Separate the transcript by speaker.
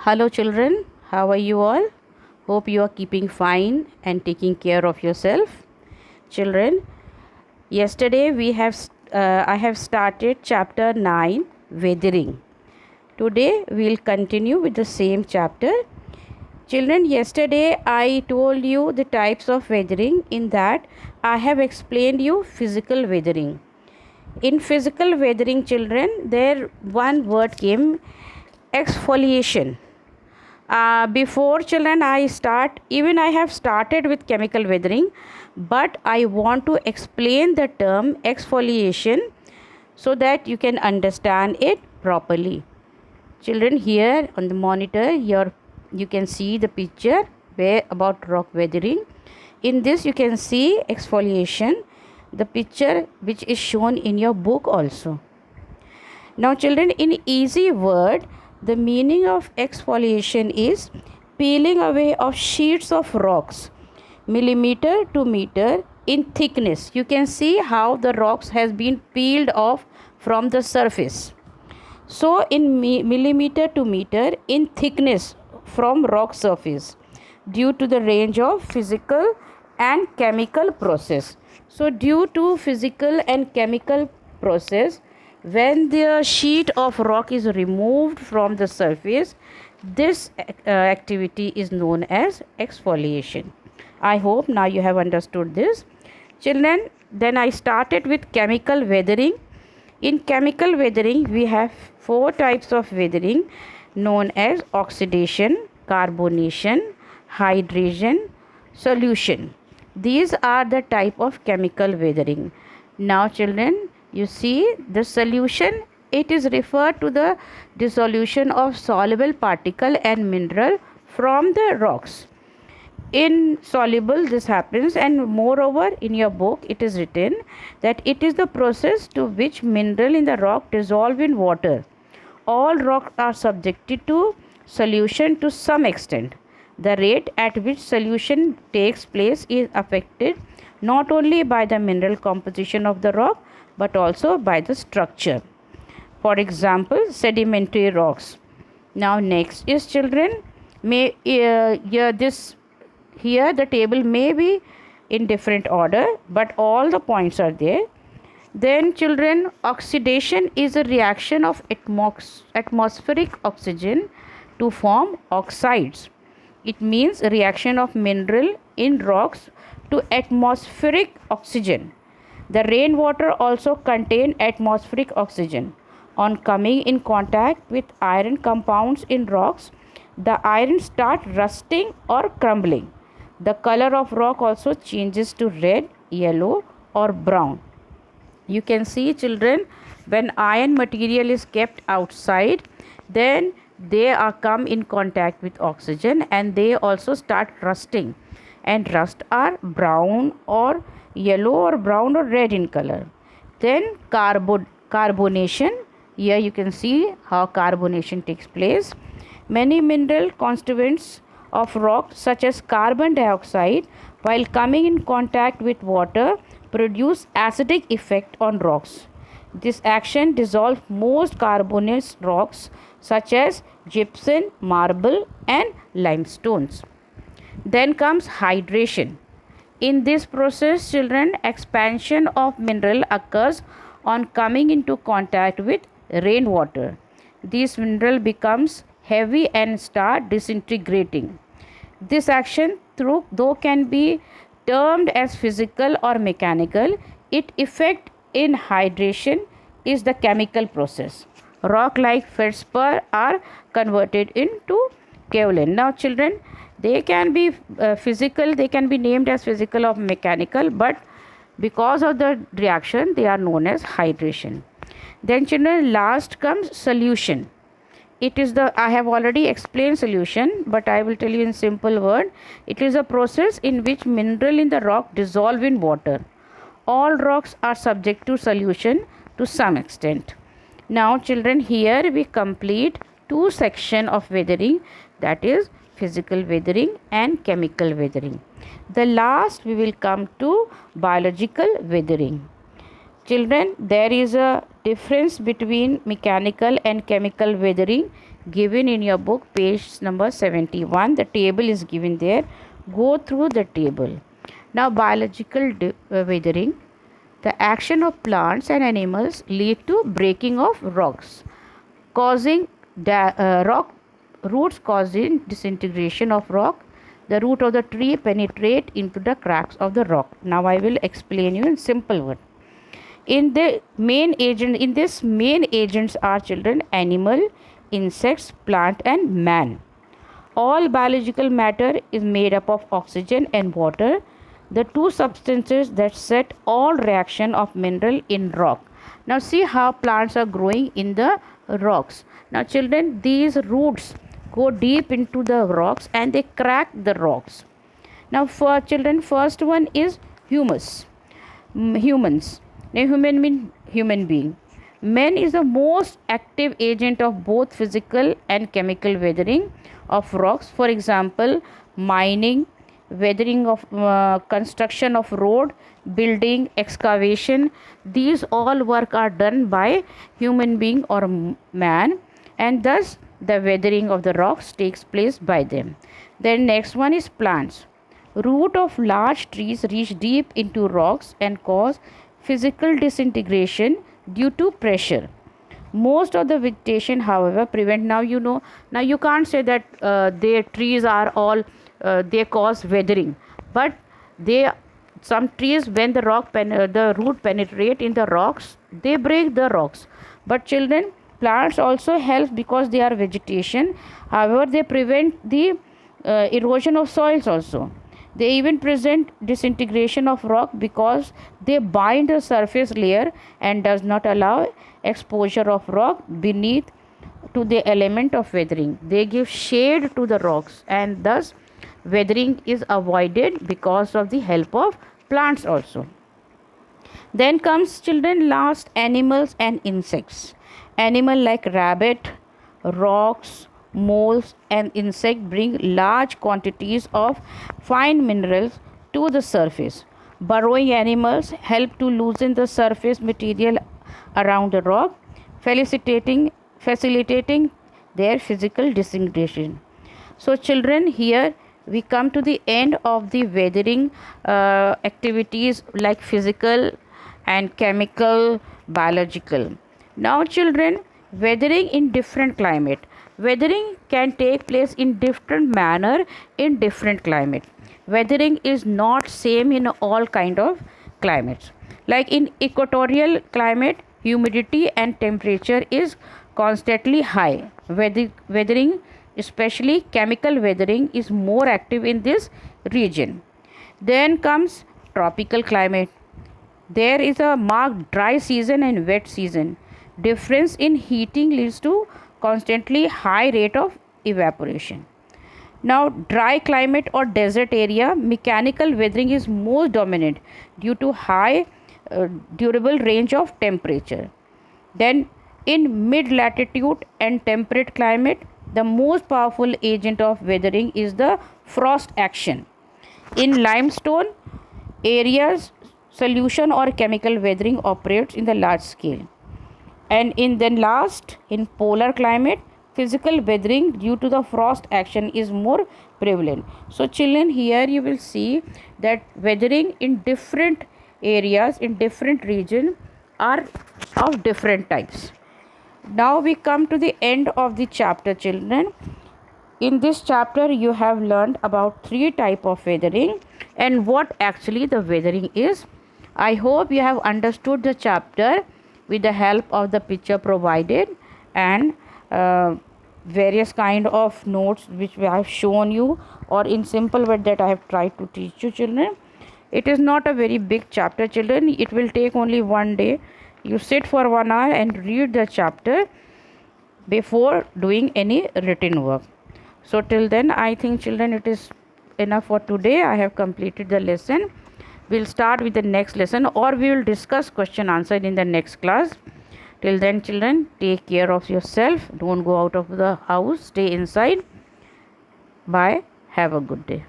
Speaker 1: Hello, children. How are you all? Hope you are keeping fine and taking care of yourself. Children, yesterday I have started chapter 9, Weathering. Today we'll continue with the same chapter. Children, yesterday I told you the types of weathering. In that I have explained you physical weathering. In physical weathering, children, there one word came, exfoliation. Before, children, I have started with chemical weathering, but I want to explain the term exfoliation so that you can understand it properly. Children, here on the monitor, you can see the picture where about rock weathering. In this you can see exfoliation, the picture which is shown in your book also. Now, children, in easy word, the meaning of exfoliation is peeling away of sheets of rocks, millimeter to meter in thickness. You can see how the rocks has been peeled off from the surface. So, in millimeter to meter in thickness from rock surface due to the range of physical and chemical process. So, due to physical and chemical process, when the sheet of rock is removed from the surface, this activity is known as exfoliation. I hope now you have understood this. Children, then I started with chemical weathering. In chemical weathering, we have four types of weathering known as oxidation, carbonation, hydration, solution. These are the type of chemical weathering. Now, children, you see the solution, it is referred to the dissolution of soluble particle and mineral from the rocks. In soluble this happens, and moreover in your book it is written that it is the process to which mineral in the rock dissolve in water. All rocks are subjected to solution to some extent. The rate at which solution takes place is affected not only by the mineral composition of the rock but also by the structure. For example, sedimentary rocks. Now next is, children, here the table may be in different order, but all the points are there. Then, children, oxidation is a reaction of atmospheric oxygen to form oxides. It means a reaction of mineral in rocks to atmospheric oxygen. The rainwater also contain atmospheric oxygen. On coming in contact with iron compounds in rocks, the iron start rusting or crumbling. The color of rock also changes to red, yellow or brown. You can see, children, when iron material is kept outside, then they are come in contact with oxygen and they also start rusting, and rust are brown or yellow or brown or red in color. Then carbonation, here you can see how carbonation takes place. Many mineral constituents of rock such as carbon dioxide, while coming in contact with water, produce acidic effect on rocks. This action dissolves most carbonate rocks such as gypsum, marble and limestones. Then comes hydration. In this process, children, expansion of mineral occurs on coming into contact with rainwater. This mineral becomes heavy and start disintegrating. This action, though can be termed as physical or mechanical, its effect in hydration is the chemical process. Rock like feldspar are converted into kaolin. Now, children, they can be physical, they can be named as physical or mechanical, but because of the reaction they are known as hydration. Then, children, last comes solution. It is I have already explained solution, but I will tell you in simple word. It is a process in which mineral in the rock dissolve in water. All rocks are subject to solution to some extent. Now, children, here we complete two sections of weathering, that is physical weathering and chemical weathering. The last we will come to biological weathering. Children, there is a difference between mechanical and chemical weathering given in your book, page number 71. The table is given there. Go through the table. Now, biological weathering. The action of plants and animals lead to breaking of rocks, causing rock roots causing disintegration of rock. The root of the tree penetrate into the cracks of the rock. Now I will explain you in simple word. In this main agents are children, animal, insects, plant and man. All biological matter is made up of oxygen and water, the two substances that set all reaction of mineral in rock. Now see how plants are growing in the rocks. Now children, these roots go deep into the rocks and they crack the rocks. Now for children, first one is humus. Humans. Now human mean human being. Man is the most active agent of both physical and chemical weathering of rocks. For example, mining, weathering of construction of road, building, excavation. These all work are done by human being or man, and thus the weathering of the rocks takes place by them. Then next one is plants. Root of large trees reach deep into rocks and cause physical disintegration due to pressure. Most of the vegetation, however, prevent. Now you can't say that their trees are all they cause weathering, but some trees, when the the root penetrate in the rocks, they break the rocks. But children, plants also help because they are vegetation. However, they prevent the erosion of soils also. They even present disintegration of rock because they bind the surface layer and does not allow exposure of rock beneath to the element of weathering. They give shade to the rocks, and thus weathering is avoided because of the help of plants also. Then comes children last, animals and insects. Animal like rabbit, rocks, moles and insect bring large quantities of fine minerals to the surface. Burrowing animals help to loosen the surface material around the rock, facilitating their physical disintegration. So children, here we come to the end of the weathering activities like physical and chemical, biological. Now children, weathering in different climate. Weathering can take place in different manner in different climate. Weathering is not same in all kind of climates. Like in equatorial climate, humidity and temperature is constantly high. Weathering, especially chemical weathering, is more active in this region. Then comes tropical climate. There is a marked dry season and wet season. Difference in heating leads to constantly high rate of evaporation. Now, dry climate or desert area, mechanical weathering is most dominant due to high durable range of temperature. Then in mid latitude and temperate climate, the most powerful agent of weathering is the frost action. In limestone areas, solution or chemical weathering operates in the large scale. And in polar climate, physical weathering due to the frost action is more prevalent. So children, here you will see that weathering in different areas, in different region, are of different types. Now we come to the end of the chapter, children. In this chapter you have learned about 3 type of weathering and what actually the weathering is. I hope you have understood the chapter with the help of the picture provided and various kind of notes which I have shown you, or in simple word that I have tried to teach you, children. It is not a very big chapter, children. It will take only one day. You sit for 1 hour and read the chapter before doing any written work. So till then, I think, children, it is enough for today. I have completed the lesson. We'll start with the next lesson, or we will discuss question answer in the next class. Till then, children, take care of yourself. Don't go out of the house. Stay inside. Bye. Have a good day.